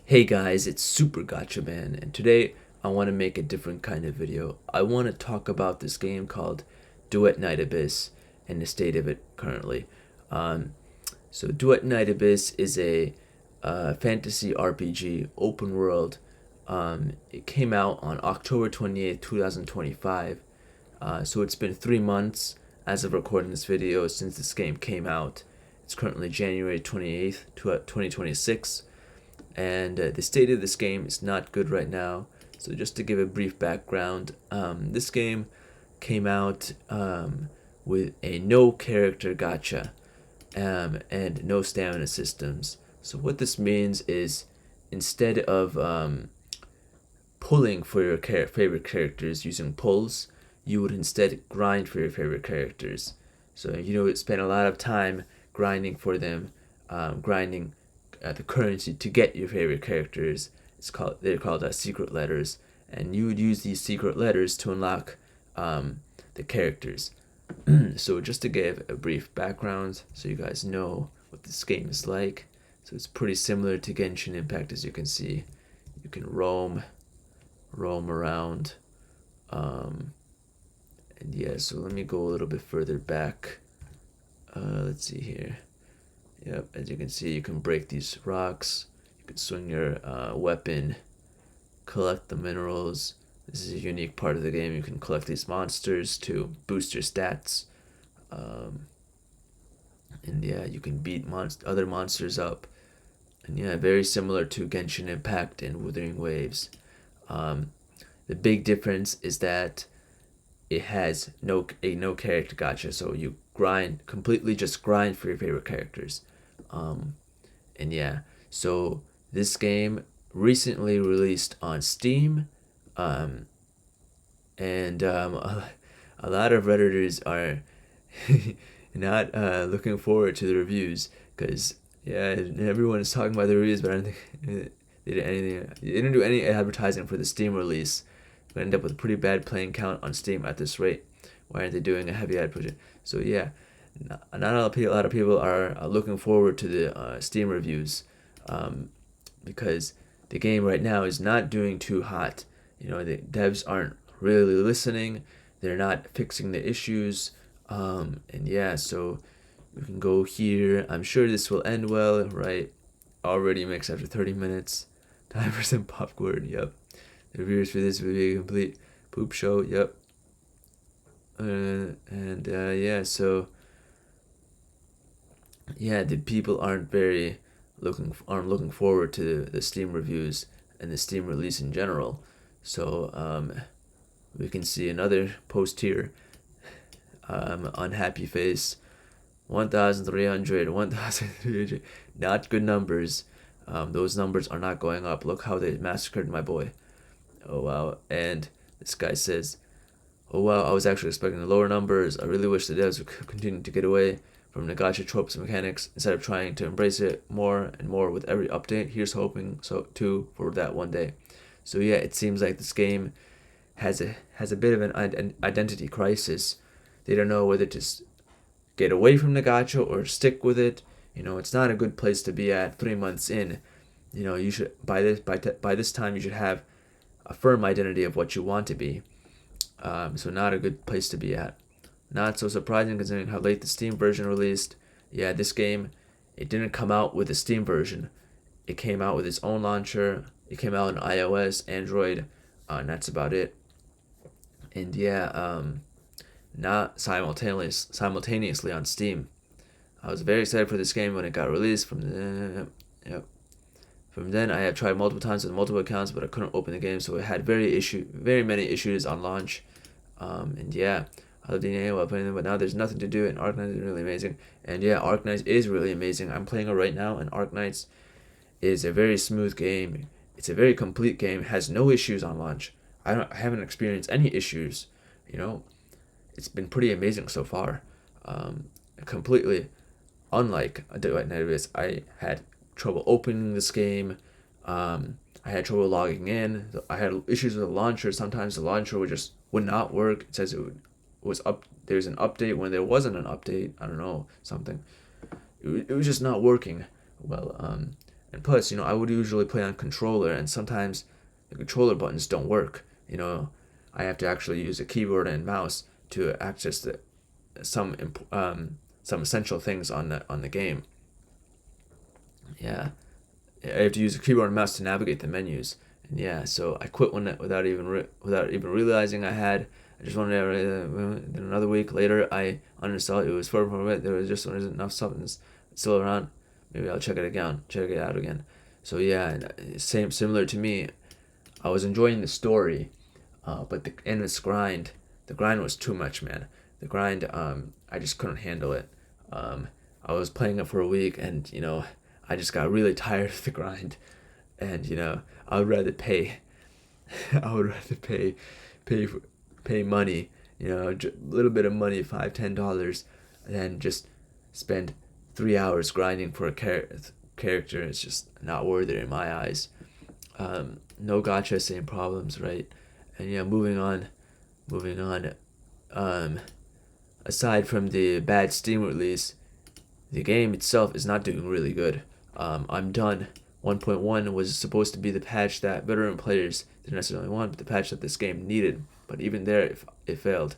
Hey guys, it's Super Gacha Man, and today I want to make a different kind of video. I want to talk about this game called Duet Night Abyss and the state of it currently. Um, Duet Night Abyss is a fantasy RPG open world. It came out on October 28th, 2025. So it's been 3 months as of recording this video since this game came out. It's currently January 28th, 2026, and the state of this game is not good right now. So just to give a brief background, this game came out with a no character gacha and no stamina systems. So what this means is instead of pulling for your favorite characters using pulls, you would instead grind for your favorite characters. So you would spend a lot of time grinding for them, grinding the currency to get your favorite characters. They're called secret letters, and you would use these secret letters to unlock the characters. So just to give a brief background, so you guys know what this game is like. So it's pretty similar to Genshin Impact, as you can see. You can roam around, and yeah. So let me go a little bit further back. Let's see here. Yep, as you can see, you can break these rocks. You can swing your weapon, collect the minerals. This is a unique part of the game. You can collect these monsters to boost your stats. And yeah, you can beat other monsters up. And yeah, very similar to Genshin Impact and Wuthering Waves. The big difference is that it has no character gacha, so you just grind for your favorite characters. And yeah, so this game recently released on Steam, and a lot of Redditors are not looking forward to the reviews because yeah, everyone is talking about the reviews, but I don't think they did anything. They didn't do any advertising for the Steam release. We end up with a pretty bad playing count on Steam at this rate. Why aren't they doing a heavy ad push? So yeah, not a lot of people are looking forward to the Steam reviews, because the game right now is not doing too hot. The devs aren't really listening. They're not fixing the issues. And yeah, so we can go here. I'm sure this will end well, right? Already mixed after 30 minutes. Time for some popcorn. Yep. The reviews for this will be a complete poop show. Yep. And yeah, so yeah, the people aren't looking forward to the Steam reviews and the Steam release in general. So we can see another post here. Unhappy face. 1,300. Not good numbers. Those numbers are not going up. Look how they massacred my boy. Oh wow. And this guy says, oh wow, I was actually expecting the lower numbers. I really wish the devs would continue to get away from the gacha tropes and mechanics instead of trying to embrace it more and more with every update. Here's hoping so too for that one day. So yeah, it seems like this game has a bit of an identity crisis. They don't know whether to get away from the gacha or stick with it. It's not a good place to be at 3 months in. You should by this time you should have a firm identity of what you want to be. So not a good place to be at. Not so surprising considering how late the Steam version released. Yeah, this game, it didn't come out with the Steam version. It came out with its own launcher. It came out on iOS, Android, and that's about it. And yeah, not simultaneously on Steam. I was very excited for this game when it got released. From then, I have tried multiple times with multiple accounts, but I couldn't open the game, so it had very many issues on launch. And yeah, I love DNA while playing them, but now there's nothing to do, and Arknights is really amazing. And yeah, Arknights is really amazing. I'm playing it right now, and Arknights is a very smooth game. It's a very complete game. It has no issues on launch. I haven't experienced any issues. It's been pretty amazing so far. Completely unlike Duet Night Abyss, I had trouble opening this game. I had trouble logging in. I had issues with the launcher. Sometimes the launcher would not work. It says was up. There's an update when there wasn't an update. I don't know, something. It was just not working well. And And plus, I would usually play on controller, and sometimes the controller buttons don't work. I have to actually use a keyboard and mouse to access some essential things on the game. Yeah, I have to use a keyboard and mouse to navigate the menus. And yeah, so I quit one without even realizing I had. I just wanted to. Then another week later, I uninstalled it. It was far from it. There was just wasn't enough substance still around. Maybe I'll check it out again. So yeah, similar to me. I was enjoying the story, but the endless grind. The grind was too much, man. The grind. I just couldn't handle it. I was playing it for a week, and I just got really tired of the grind, and I would rather pay. I would rather pay pay money, a little bit of money, $5-10, than just spend 3 hours grinding for a character. It's just not worth it in my eyes. No gacha, same problems, right? And yeah, moving on. Aside from the bad Steam release, the game itself is not doing really good. I'm done. 1.1 was supposed to be the patch that veteran players didn't necessarily want, but the patch that this game needed. But even there, it failed.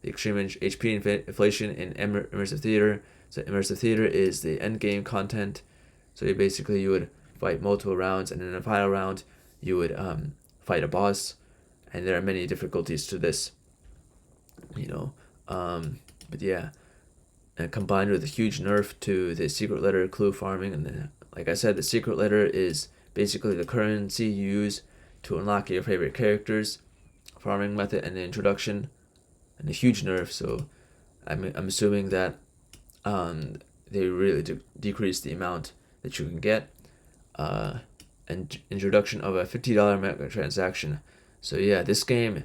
The extreme HP inflation in immersive theater. So immersive theater is the end game content. So you would fight multiple rounds, and in the final round, you would fight a boss. And there are many difficulties to this. But yeah, and combined with a huge nerf to the secret letter clue farming, and like I said, the secret letter is basically the currency you use to unlock your favorite characters, farming method, and the introduction, and a huge nerf. So I'm assuming that they really decrease the amount that you can get, and introduction of a $50 microtransaction. So yeah, this game,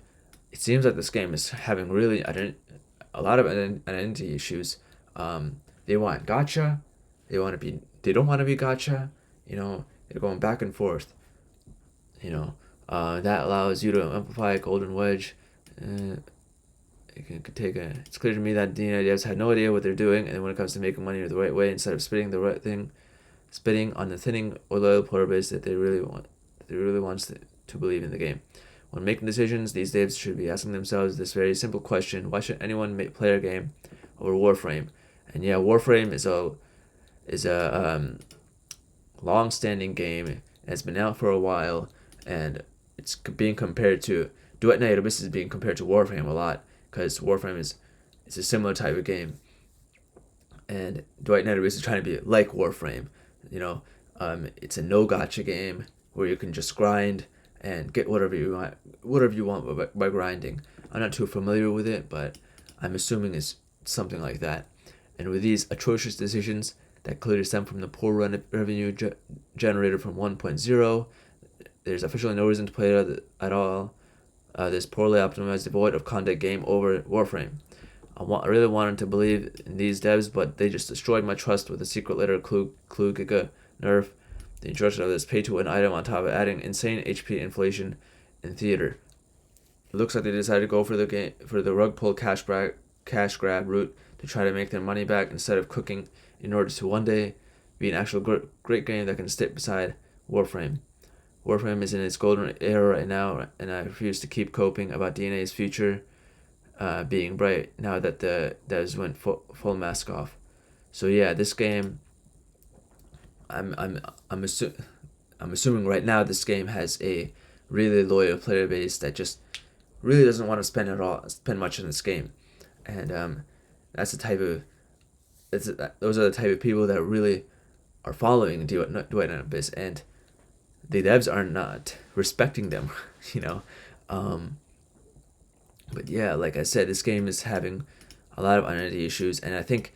it seems like this game is having really a lot of identity issues. They want gacha, they don't want to be gacha. They're going back and forth. That allows you to amplify Golden Wedge. It's clear to me that DNA devs had no idea what they're doing, and when it comes to making money the right way, instead of spitting on the thinning or loyal player base that they really wants to believe in the game. When making decisions, these devs should be asking themselves this very simple question: why should anyone play a game over Warframe? And yeah, Warframe is a long-standing game. And it's been out for a while, and it's being compared to Duet Night Abyss is being compared to Warframe a lot, because Warframe is a similar type of game, and Duet Night Abyss is trying to be like Warframe. It's a no gacha game where you can just grind and get whatever you want by grinding. I'm not too familiar with it, but I'm assuming it's something like that. And with these atrocious decisions that clearly stem from the poor revenue generated from 1.0, there's officially no reason to play it at all. This poorly optimized, devoid of content game over Warframe. I really wanted to believe in these devs, but they just destroyed my trust with the secret letter clue giga nerf, the introduction of this pay-to-win item on top of adding insane HP inflation in theater. It looks like they decided to go for the rug pull cash grab route to try to make their money back instead of cooking in order to one day be an actual great game that can sit beside Warframe. Warframe is in its golden era right now, and I refuse to keep coping about DNA's future being bright now that the devs went full mask off. So yeah, this game, I'm assuming right now this game has a really loyal player base that just really doesn't want to spend much in this game, and those are the type of people that really are following Duet Night Abyss, and the devs are not respecting them, But yeah, like I said, this game is having a lot of identity issues, and I think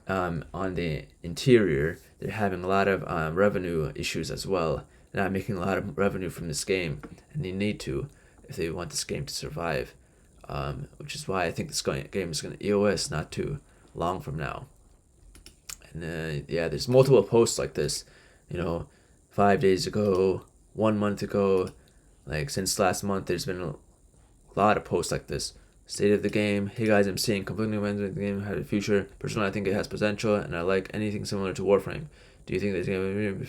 on the interior, they're having a lot of revenue issues as well. They're not making a lot of revenue from this game, and they need to if they want this game to survive. Which is why I think this game is going to EOS not too long from now. And yeah, there's multiple posts like this, 5 days ago, 1 month ago, like since last month, there's been a lot of posts like this. State of the game. Hey guys, I'm seeing completely random the game had a future. Personally, I think it has potential, and I like anything similar to Warframe. Do you think this game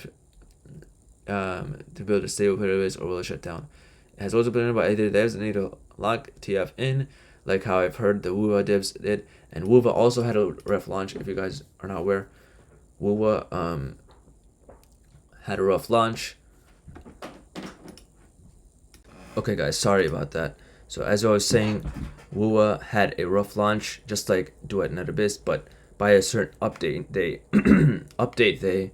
to build a stable player base, or will it shut down? It has also been written by either devs that need to lock TF in, like how I've heard the Wuwa devs did, and Wuwa also had a rough launch. If you guys are not aware, Wuwa had a rough launch. Okay, guys, sorry about that. So as I was saying, Wuwa had a rough launch, just like Duet Night Abyss, but by a certain update, they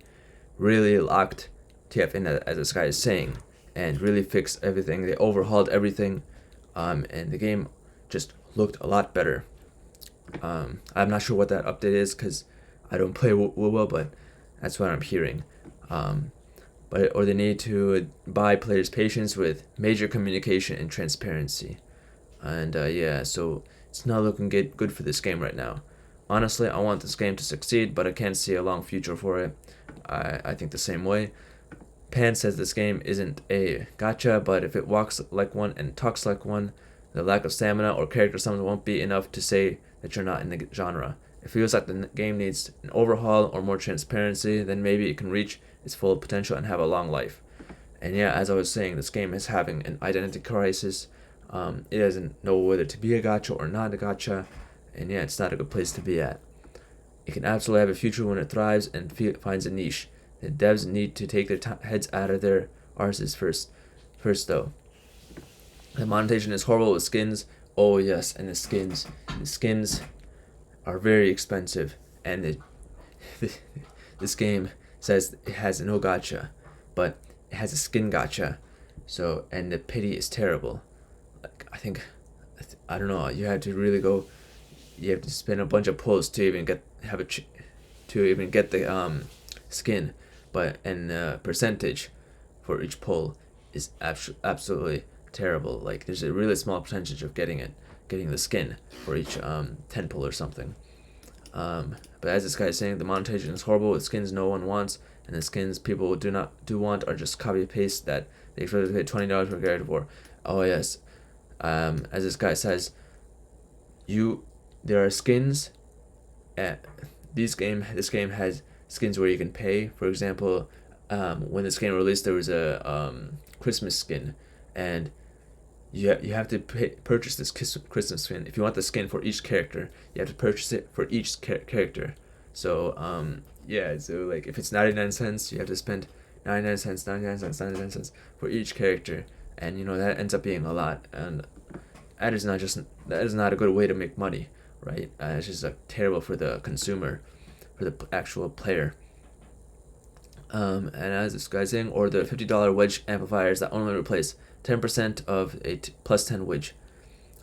really locked TF in, as this guy is saying, and really fixed everything. They overhauled everything, and the game just looked a lot better. I'm not sure what that update is because I don't play Wuwa, but that's what I'm hearing. Or they need to buy players' patience with major communication and transparency. And yeah, so it's not looking good for this game right now. Honestly, I want this game to succeed, but I can't see a long future for it. I think the same way. Pan says this game isn't a gacha, but if it walks like one and talks like one, the lack of stamina or character summons won't be enough to say that you're not in the genre. It feels like the game needs an overhaul or more transparency, then maybe it can reach its full potential and have a long life. And yeah, as I was saying, this game is having an identity crisis. It doesn't know whether to be a gacha or not a gacha, and yeah, it's not a good place to be at. It can absolutely have a future when it thrives and finds a niche. The devs need to take their heads out of their arses first. Though, the monetization is horrible with skins. Oh yes, and the skins are very expensive, and this game says it has no gacha, but it has a skin gacha. So, and the pity is terrible. Like, I don't know. You have to really go. You have to spend a bunch of pulls to even get the skin, and the percentage for each pull is absolutely terrible. Like, there's a really small percentage of getting the skin for each 10 pull or something. But as this guy is saying, the monetization is horrible with skins no one wants, and the skins people do want are just copy paste that they expect to pay $20 per character for. Oh yes, as this guy says, there are skins. This game has skins where you can pay. For example, when this game released, there was a Christmas skin, and you have to purchase this Christmas skin. If you want the skin for each character, you have to purchase it for each character. So yeah, so like if it's 99 cents, you have to spend 99 cents for each character, and that ends up being a lot, and that is not a good way to make money, right? It's just terrible for the consumer, for the actual player. And as this guy's saying, or the $50 wedge amplifiers that only replace 10% of a plus 10 wedge.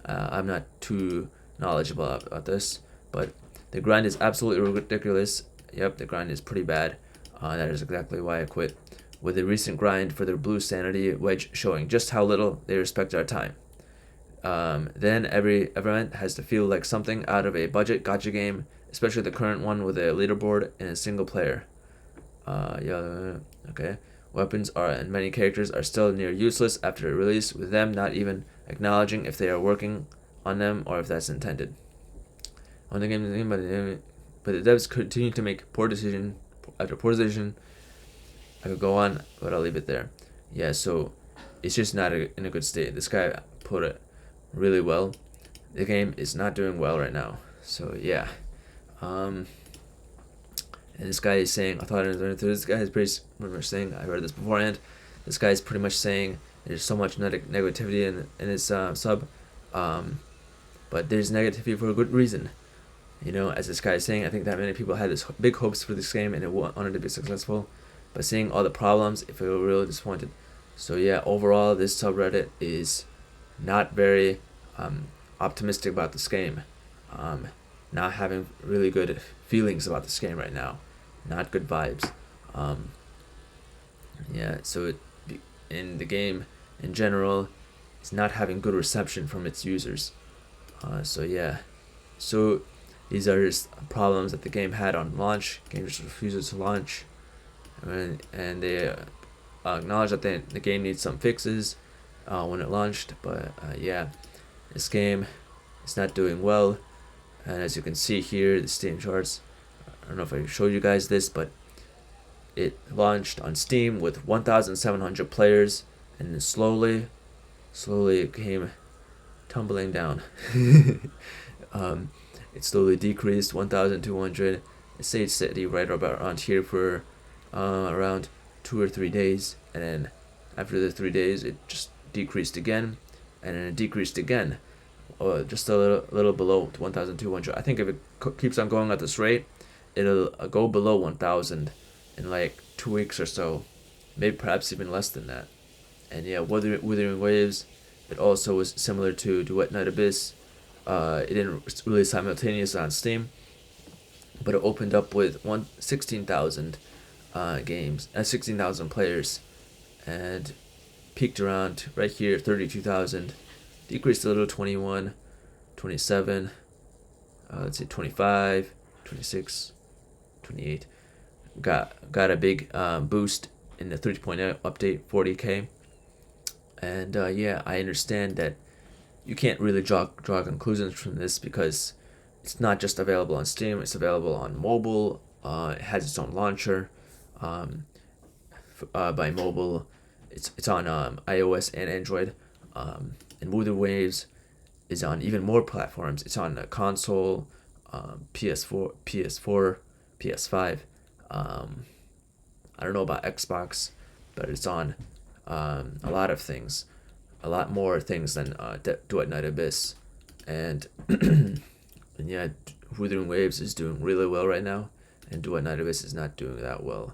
I'm not too knowledgeable about this, but the grind is absolutely ridiculous. Yep, the grind is pretty bad. That is exactly why I quit. With the recent grind for the blue sanity wedge showing just how little they respect our time. Then every event has to feel like something out of a budget gacha game, especially the current one with a leaderboard and a single player. Yeah, okay. Weapons and many characters are still near useless after release, with them not even acknowledging if they are working on them or if that's intended. On the game, but the devs continue to make poor decision after poor decision. I could go on, but I'll leave it there. Yeah, so it's just not in a good state. This guy put it really well. The game is not doing well right now. So yeah. And this guy is saying, this guy is pretty much saying, I read this beforehand, this guy is pretty much saying there's so much negativity in his sub, but there's negativity for a good reason. As this guy is saying, I think that many people had this big hopes for this game and it wanted to be successful, but seeing all the problems, it feel really disappointed. So yeah, overall, this subreddit is not very optimistic about this game. Not having really good feelings about this game right now. Not good vibes. Yeah, so in the game in general, it's not having good reception from its users. So yeah, so these are just problems that the game had on launch. The game just refuses to launch, and they acknowledge that the game needs some fixes when it launched. But yeah, this game is not doing well. And as you can see here, the Steam charts, I don't know if I showed you guys this, but it launched on Steam with 1,700 players, and then slowly it came tumbling down. It slowly decreased 1,200. It stayed steady right about around here for around 2 or 3 days, and then after the 3 days, it just decreased again, and then it decreased again, just a little below 1,200. I think if it keeps on going at this rate, it'll go below 1,000 in like 2 weeks or so, maybe perhaps even less than that. And yeah, Wuthering Waves, it also was similar to Duet Night Abyss. It didn't release simultaneously on Steam, but it opened up with 16,000 games, 16,000 players, and peaked around right here 32,000, decreased a little 21, 27, let's say 25, 26, 28. Got a big boost in the 3.0 update, 40k. And yeah, I understand that you can't really draw conclusions from this because it's not just available on Steam, it's available on mobile. It has its own launcher by mobile. It's on iOS and Android. And Wuthering Waves is on even more platforms. It's on a console, PS4, PS5. I don't know about Xbox, but it's on a lot of things, a lot more things than Duet Night Abyss, and and yeah, Wuthering Waves is doing really well right now, and Duet Night Abyss is not doing that well,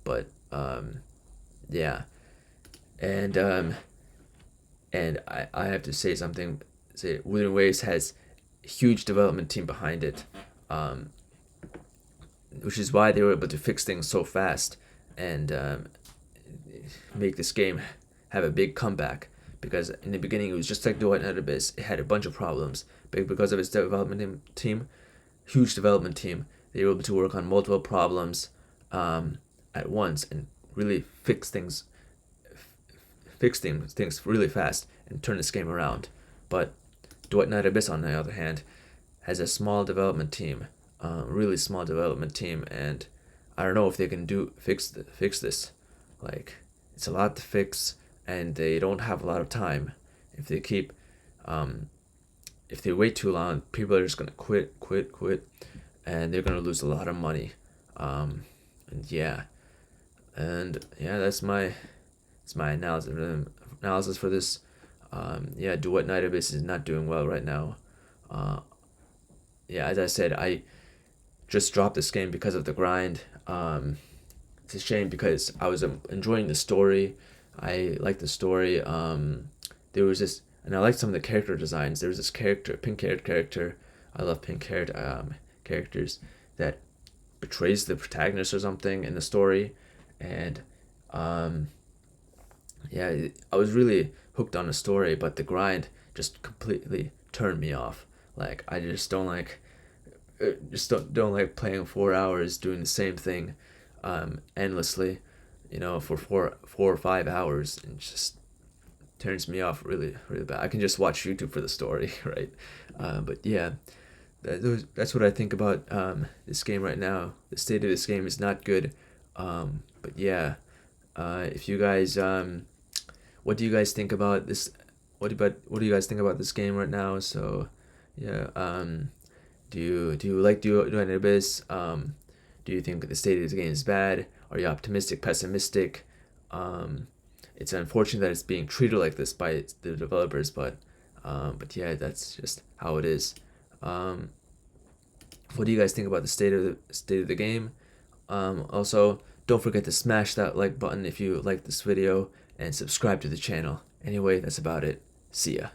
but yeah, and I have to say something. Say Wuthering Waves has a huge development team behind it, which is why they were able to fix things so fast and make this game have a big comeback. Because in the beginning it was just like Duet Night Abyss. It had a bunch of problems, but because of its development team, huge development team, they were able to work on multiple problems at once and really fix things really fast and turn this game around. But Duet Night Abyss, on the other hand, has a small development team, really small development team, and I don't know if they can fix this. Like, it's a lot to fix, and they don't have a lot of time. If they if they wait too long, people are just gonna quit, and they're gonna lose a lot of money. And yeah, that's my analysis for this. Yeah, Duet Night Abyss is not doing well right now. Yeah, as I said, I just dropped this game because of the grind. It's a shame because I was enjoying the story. I liked the story. There was this, and I liked some of the character designs. There was this pink-haired character. I love pink-haired characters that betrays the protagonist or something in the story, and yeah, I was really hooked on the story, but the grind just completely turned me off. Like, I just don't like playing 4 hours doing the same thing endlessly, for 4 or 5 hours, and just turns me off really bad. I can just watch YouTube for the story, right? But yeah, that's what I think about this game right now. The state of this game is not good. But yeah, if you guys, what do you guys think about this? What do you guys think about this game right now? So yeah, do you like Duet Night Abyss? Do you think the state of the game is bad? Are you optimistic, pessimistic? It's unfortunate that it's being treated like this by the developers, but yeah, that's just how it is. What do you guys think about the state of the game? Also, don't forget to smash that like button if you like this video and subscribe to the channel. Anyway, that's about it. See ya.